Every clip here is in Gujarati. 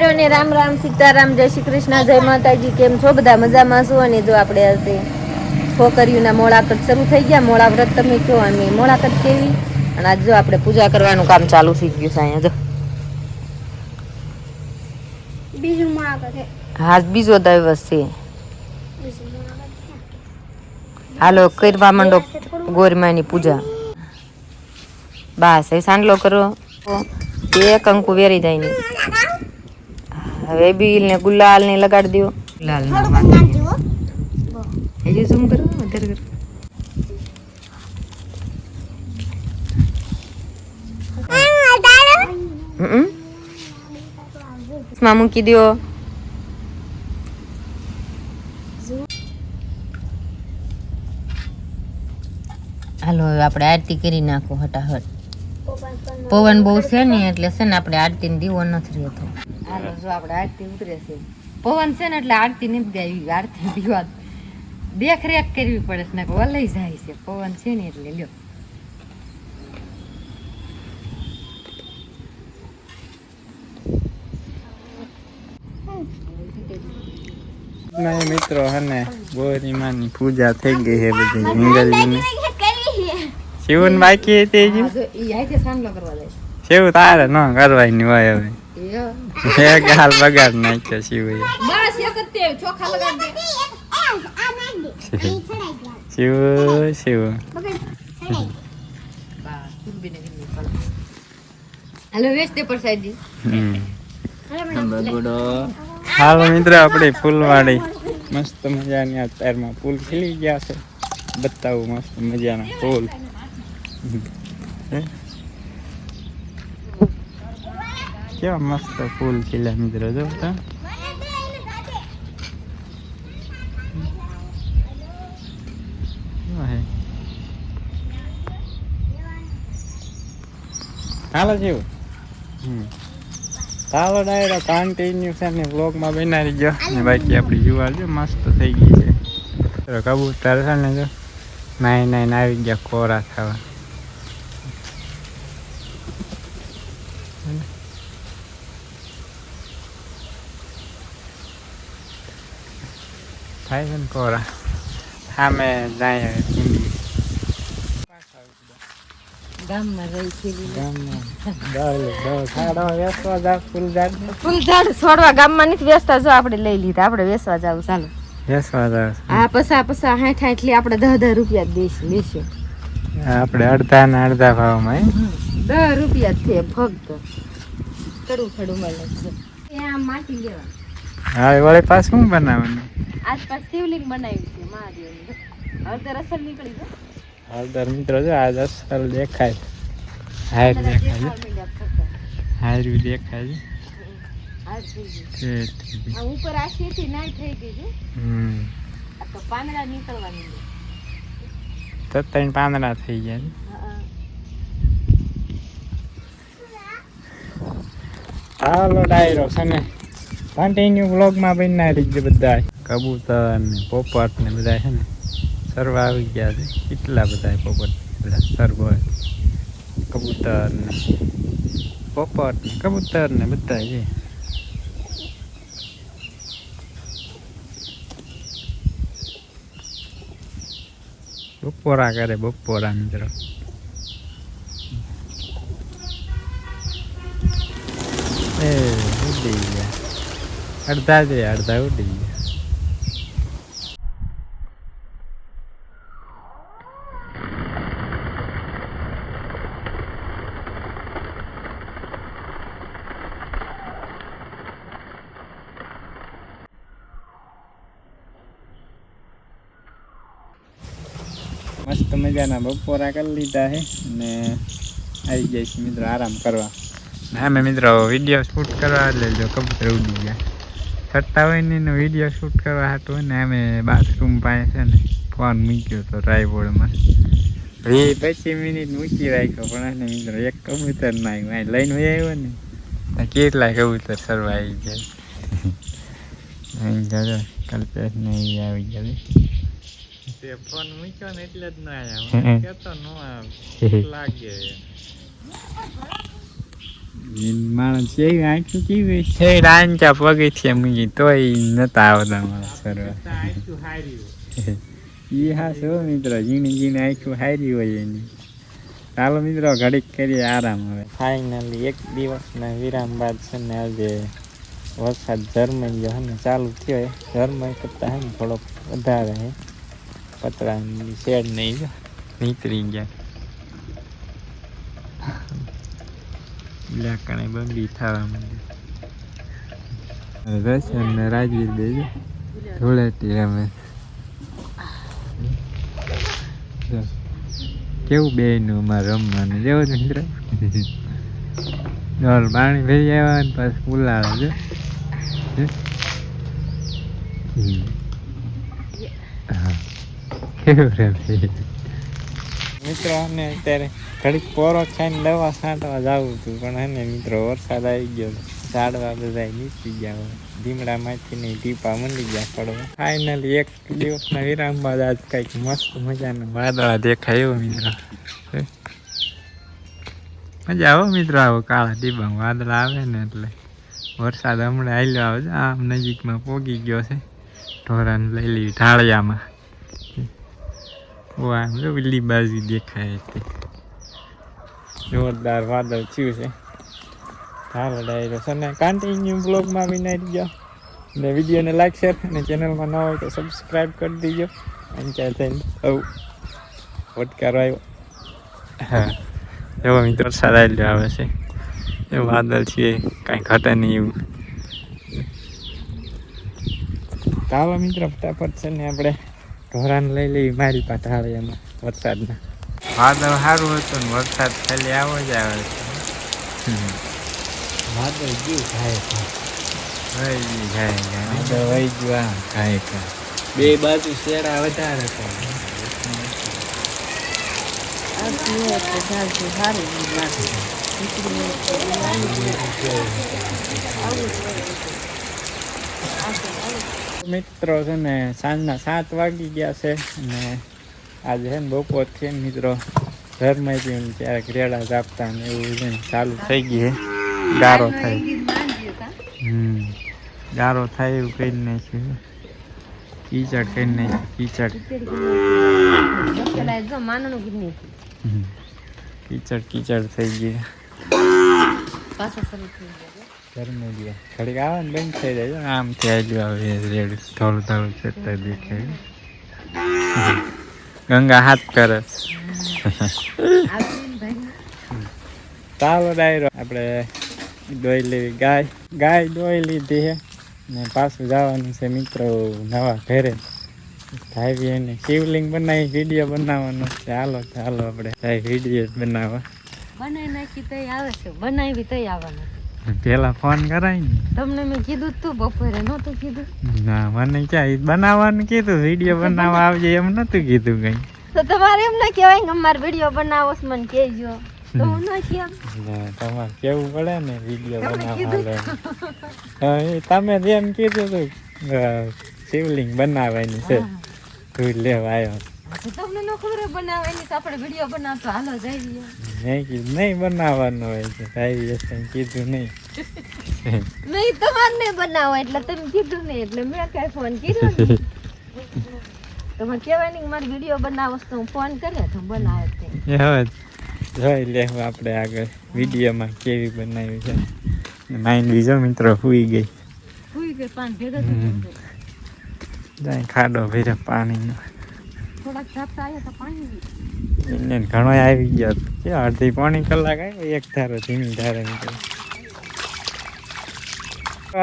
ભાઈઓને રામ રામ સીતારામ જય શ્રી કૃષ્ણ જય માતાજી કેમ છો બધા મજામાં છો અને જો આપણે આજે છોકરીઓના મોળાકત શરૂ થઈ ગયા મોળા વ્રત તમે કહો અને મોળાકત કેવી અને આજ જો આપણે પૂજા કરવાનું કામ ચાલુ થઈ ગયું છે અહીંયા જો બીજું મોળાકત છે હા બીજો દિવસ છે હાલો કરવા માંડો ગોરમાની પૂજા બસ એ સાંડલો કરો એ કંકુ વેરી જાય ને હવે બીલ ને ગુલાલ ને લગાડી દો ગુલાલ ને એ ઝૂમ કરો વધારે કરો માં મૂકી દો હાલો હવે આપણે આરતી કરી નાખો હટાહટ પવન બહુ છે ને એટલે છે ને આપણે આરતી ને દીવો નથી રહેતો હાલો જો આપણે આરતી ઉતરે છે પવન છે ને એટલે આરતી નથી ગાવી આરતી દીવા દેખરેખ કરવી પડે છે ને વલઈ જાય છે પવન છે ને એટલે લ્યો નહીં મિત્રો હને ગોરીમાની પૂજા થઈ ગઈ છે બધી મંગલની શિવન બાકી હતી ઈ આઈ સાંડલો કરવા જાય શિવ તારે ન કરવાની હોય હવે એક હાલ બગાડ નાખ્યો શિવ બસ એક જ તે ચોખા લગાડી દે શિવ શિવ હાલો વેસ્ટ પર સાઈડ હાલ મિત્રો આપણે ફૂલવાડી મસ્ત મજાની અત્યારમાં ફૂલ ખીલી ગયા છે બતાવું મસ્ત મજાના ફૂલ કેવા મસ્ત ફૂલ ખીલ્યા મિત્રો જો તો હાલો જેવું ચાલો ડાયરો કન્ટિન્યુ છે ને વ્લોગમાં બનાવી ગયો ને બાકી આપણી જુવાર જો મસ્ત થઈ ગઈ છે કબૂતર છે ને જો નાઈ આવી ગયા કોરા થવા થાય છે ને કોરા સામે જાય કુંડી ગામમાં રહી છે ફૂલ ઝાડ છોડવા ગામમાં નથી વેચતા જો આપણે લઈ લીધા આપણે વેચવા જાવ ચાલો હા પસા 60 એટલે આપણે 10 રૂપિયા જ દઈશું આપણે અડધા ના અડધા ભાવમાં 10 રૂપિયા જ છે ફક્ત ખડું મળે છે આમ માટી લેવા હા વળી પાસ શું બનાવવાનું આસપાસ શિવલિંગ બનાવ્યું છે મહાદેવનું હળદર અસર નીકળી જાય હળદર મિત્રો જો આજ અસલ દેખાય હારું દેખાય હારું દેખાય ઉપર આશીથી નાઈ થઈ ગઈ છે આ તો પાંદડા નીકળવાની તો ત્રણ પાંદડા થઈ ગયા હાલો ડાયરો છે ને કન્ટિન્યુ વ્લોગમાં બનાવી જ બધા કબૂતર ને પોપટ ને બધા છે ને સરવા આવી ગયા છે કેટલા બધા પોપટ બધા સરવો કબૂતર ને પોપટ ને કબૂતર ને બધા છે બપોરા કરે બપોરા મિત્રો એ ઉડી ગયા અડધા છે અડધા ઉડી ગયા મસ્ત મજાના બપોરા કરી લીધા છે ને આવી જાય છે મિત્રો આરામ કરવા અમે મિત્રો વિડીયો શૂટ કરવા એટલે જો કબૂતર ઉડી ગયા છતાં હોય ને વિડીયો શૂટ કરવા હતું ને અમે બાથરૂમ પાસે છે ને ફોન મૂક્યો હતો ટ્રાયપોડમાં 25 મિનિટ મૂકી રાખ્યો પણ એને મિત્રો એક કબૂતર ના આવ્યું લઈને હોય આવ્યો ને કેટલા કબૂતર સરવા આવી જાય કલ્પેશ ને આવી ગયા તે ફોન મૂક્યો ને એટલે જ ન આવ્યા કેતો ન લાગે માણસ એવી આંખું કેવી છે રાંચા પગથિયા મૂકી તોય નતા આવતા મારા સરવા એ હા શું મિત્રો ઝીણી ઝીણી આંખું હારી હોય એની. ચાલો મિત્રો ઘડીક કરીએ આરામ. હવે ફાઇનલી એક દિવસના વિરામ બાદ છે ને આજે વરસાદ ઝરમાઈ ગયો ને ચાલુ થયો. ઝરમાઈ કરતા હે ને થોડોક વધારે હે. પતરાની શેડ નહીં જો નીતરી ગયા. બ્લેકણે બંગી થવા માંડી. દર્શન ને રાજવીર દેજો ધૂળેટી રમે. કેવું બે નું અમારે રમવાનું જેવું જ મિત્ર. પાણી ભરી આવ્યા ને પાછું ઉલાળે છે. કેવું રે મિત્રો અને અત્યારે ઘડીક પોરો ખાઈને દવા છાંટવા જવું હતું પણ હે ને મિત્રો વરસાદ આવી ગયો. ઝાડવા બધા નીચી ગયા હોય. ધીમડામાંથી નહીં ટીપા મંડી ગયા પડવા. ફાઇનલી એક દિવસના વિરામ બાદ આજ કંઈક મસ્ત મજાના વાદળા દેખાય એવું મિત્રો. મજા આવો મિત્રો. આવો કાળા ટીપા વાદળા આવે ને એટલે વરસાદ હમણાં આવેલો આવે છે. આમ નજીકમાં પોગી ગયો છે. ઢોરાને લઈ લેવી ઢાળિયામાં. આમ જો લીલી બાજુ દેખાય તે જોરદાર વાદળ થયું છે. ચાલો ડાયરો છે ને કન્ટિન્યુ બ્લોગમાં બી નાખી ગયો ને વિડીયોને લાઈક શેર અને ચેનલમાં ન હોય તો સબસ્ક્રાઈબ કરી દીજો. અને ત્યાં થઈને ફટકારો આવ્યો. હા એવો મિત્રો વરસાદ આવેલો આવે છે. એ વાદળ છે કાંઈ ઘટે નહીં એવું. ચાલો મિત્રો ફટાફટ છે ને આપણે ઢોરાને લઈ લેવી મારી પાસે હાલે એમાં વરસાદના. વાદળ સારું હતું ને વરસાદ ખાલી આવો જ આવે છે. વાદળ ગયું ઘાય વહી ગયું ઘાય બે બાજુ શેડા વધારે મિત્રો છે ને સાંજના 7 વાગી ગયા છે અને આજે છે ને બપોર છે ને મિત્રો ઘરમાં પીવું ત્યારે રેડા જાપતા ને એવું છે ને ચાલુ થઈ ગઈ. ગારો થાય ગારો થાય એવું કરી નાખ્યું. કીચડ કરી નાખ્યું. કીચડ કીચડ થઈ ગઈ. ઘરમાં ગયા ઘડીક આવે ને બંધ થઈ જાય. આમથી આવ્યું આવે રેડ થોડું થોડું છતાં દેખાય. ગંગા હાથ કરે. ચાલો ડાયરો આપણે દોઈ લેવી ગાય દોઈ લીધી છે ને પાછું જવાનું છે મિત્રો નવા ઘરે. ભાઈ એને શિવલિંગ બનાવી વિડીયો બનાવવાનો છે. હાલો ચાલો આપણે વિડીયો બનાવવા. બનાવી નાખી તઈ આવે છે. બનાવી તઈ આવવાનું. પેલા ફોન કરાય ને તમને મેં કીધું તું બપોરે નહોતું કીધું. ના મને ક્યાં બનાવવાનું કીધું. વિડીયો બનાવવા આવજે એમ નતું કીધું કઈ. તો તમારે એમ ના કહેવાય કે અમારે વિડીયો બનાવો છે મને કહેજો. તો હું ના કેમ. તમારે કેવું પડે ને વિડીયો બનાવવા. તમે જેમ કીધું હતું શિવલિંગ બનાવવાની છે તું લેવા આવ્યો. તમને ન ખબર બનાવવાની તો આપણે વિડીયો બનાવતો હાલો જઈએ. નહીં કીધું નહીં બનાવવાનું હોય છે. ભાઈ કીધું નહીં. નહીં તમારે નહીં બનાવો એટલે તમે કીધું નહીં એટલે મેં કઈ ફોન કર્યો. તમારે કહેવાય નહીં મારે વિડીયો બનાવો તો હું ફોન કર્યો તો બનાવે તે. હવે જોઈ લેવું આપણે આગળ વિડીયોમાં કેવી બનાવી છે. માઇન્ડ બીજો મિત્રો સુઈ ગઈ. પાણી ભેગો જાય ખાડો ભર્યો પાણીનો. થોડાક ઝાપટા આવ્યા તો પાણી એને ઘણો આવી ગયો. કે અડધી પોણી કલાક આવ્યો એક ધારો ધીમી ધારે નીકળે.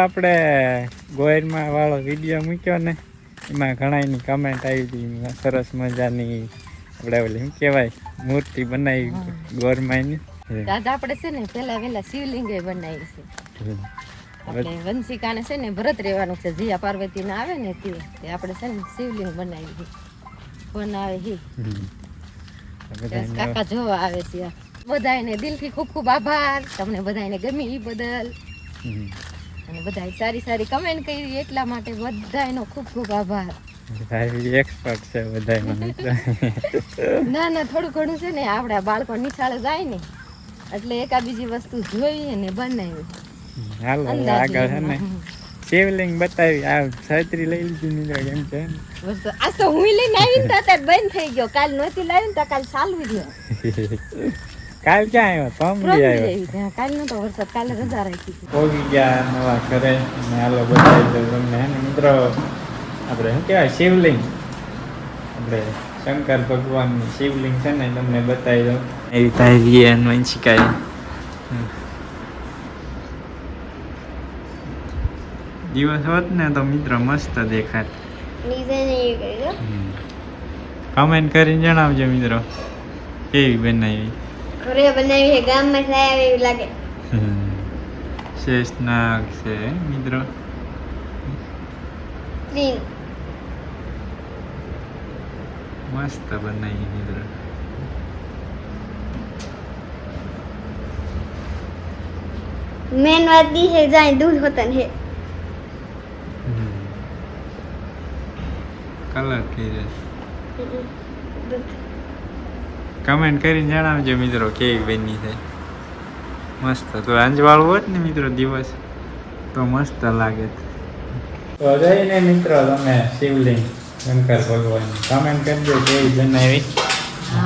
આપણે ગોયરમાં વાળો વિડીયો મૂક્યો ને એમાં ઘણાની કમેન્ટ આવી હતી સરસ મજાની. આપણે ઓલી શું કહેવાય મૂર્તિ બનાવી ગોરમાની. આજ આપણે છે ને પેલા વેલા શિવલિંગ બનાવી છે. આપણે વંશિકાને છે ને વ્રત રહેવાનું છે. જીયા પાર્વતી ને આવે ને તે આપણે છે ને શિવલિંગ બનાવી છે. ફોન આવે છે કાકા જોવા આવે છે. બધાને દિલથી ખૂબ ખૂબ આભાર. તમને બધાને ગમી એ બદલ અને બધા સારી સારી કમેન્ટ કરી એટલા માટે બધાનો ખૂબ ખૂબ આભાર. એક્સપર્ટ છે બધા. ના ના થોડું ઘણું છે ને આપણા બાળકો નિશાળે જાય ને એટલે એકા બીજી વસ્તુ જોઈ ને બનાવી. હાલો હવે આગળ છે ને શિવલિંગ બતાવી. આ છત્રી લઈ લીધી મિત્રો કેમ છે આ તો હું લઈને આવી ને તો અત્યારે બંધ થઈ ગયો. કાલ નહોતી લાવી ને તો કાલ ચાલવી રહ્યો. કાલ ક્યાં આવ્યો? પમડી આવ્યો. કાલ નતો વરસાદ, કાલે રજા રાખી હતી. પોગી ગયા નવા ઘરે ને હાલો બતાવી દઉં તમને હે ને મિત્રો. આપણે શું કહેવાય શિવલિંગ, આપણે શંકર ભગવાનની શિવલિંગ છે ને તમને બતાવી દઉં. એવી તારી વંશિકાઈ દિવસ હોત ને તો મિત્રો મસ્ત દેખાત. નીચે નહીં ગયો. કમેન્ટ કરીને જણાવજો મિત્રો કેવી બનાવી. ઘરે બનાવી છે, ગામમાં લાયા એવી લાગે. શેષનાગ છે મિત્રો. ક્લીન. મસ્ત બનાવી મિત્રો. મેન વાત દી છે જાય દૂધ હોતા ને કલર કીધે કમેન્ટ કરીને જણાવજો મિત્રો કેવી બની છે. મસ્ત. તો અંજવાળું હોત ને મિત્રો દિવસ તો મસ્ત લાગે. તો જઈને મિત્રો તમે શિવલિંગ શંકર ભગવાન કમેન્ટ કરજો કેવી બનાવી.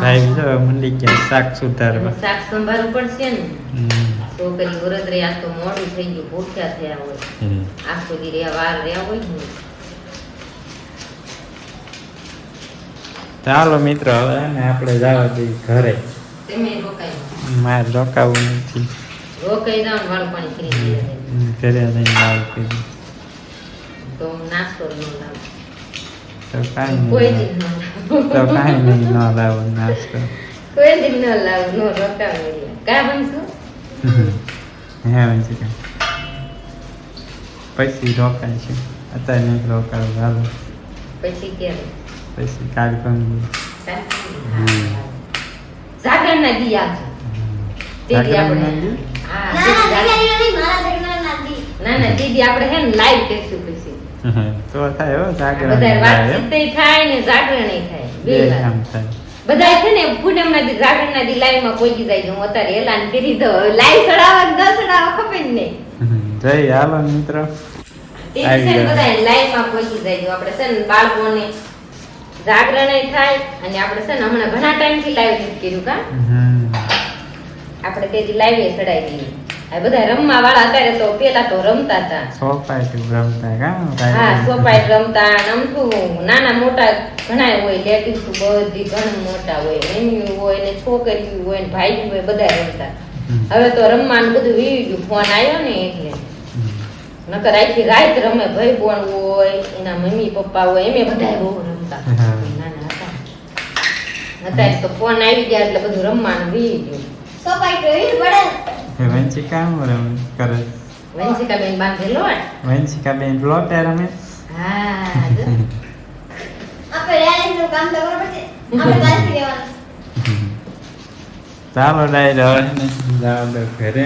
ભાઈ જો મંડી ગયા શાક સુધારવા. શાક સંભાળવું પડશે ને. છોકરી વરદ રે આજ તો મોડું થઈ ગયું, ભૂખ્યા થયા હોય. આખો દી રહ્યા વાર રહ્યા હોય ને. ચાલો મિત્રો હવે ને આપણે જવા દઈએ ઘરે. તમે રોકાઈ મારે રોકાવું નથી. રોકાઈ જાવ ને વાળું પાણી કરી દે. ઘરે જઈને લાવ કરી તો નાસ્તો ન લાવ. તો કાંઈ કોઈ નહીં દી ન લાવ. તો કાંઈ નહીં ન લાવો નાસ્તો. કોઈ દી ન લાવ, નો રોકાવે. કા બનશું? હે વંશિકા પછી રોકાઈશું. અત્યારે નહીં રોકાવું. હાલો પછી કેમ? પછી કાલ પણ જાગરણ ના દી આવજો. દીદી આપણે હા ના ના દીદી આપણે હે ને લાઈવ કરશું પછી. તો થાય હો જાગરણ. બધા વાતચીત થાય ને જાગરણ થાય. બે વાત. કામ થાય. બધા છે ને પૂનમ ના દી જાગરણ ના દી લાઈવ માં કોઈ જાય. હું અત્યારે એલાન કરી દો લાઈવ ચડાવવા 10 ચડાવવા ખપે જ નહીં. જય હાલો મિત્રો. એ છે બધા લાઈવ માં કોઈ જાય. આપણે છે ને બાળકોને જાગરણ થાય અને આપણે છે ને હમણાં ઘણા ટાઈમ થી લાઈવ કર્યું કા. આપણે તેથી લાઈવ ચડાવી દઈએ. આ બધા રમવા વાળા અત્યારે તો પેલા તો રમતા હતા. સોપાઈ રમતા કા. હા સોપાઈ રમતા. નમતું નાના મોટા ઘણા હોય. લેડીઝ બધી ઘણા મોટા હોય. એની હોય ને છોકરી હોય ને ભાઈ હોય બધા રમતા. હવે તો રમવાનું બધું વીવી ગયું. ફોન આવ્યો ને એટલે નકર આખી રાત રમે. ભાઈ બોન હોય એના મમ્મી પપ્પા હોય એમે બધા બહુ રમતા નાના હતા. અત્યારે તો ફોન આવી ગયા એટલે બધું રમવાનું વીવી ગયું. સોપાઈ જોઈ પડે. વંશિકા રમે કરે. વંશિકા બેન બાંધેલો વંશિકા બેન લોટે રમે. હા આપણે રેલિંગનું કામ તો કરવું પડશે. આપણે કાલથી રહેવાનું. ચાલો ડાયર હવે જવા દો ઘરે.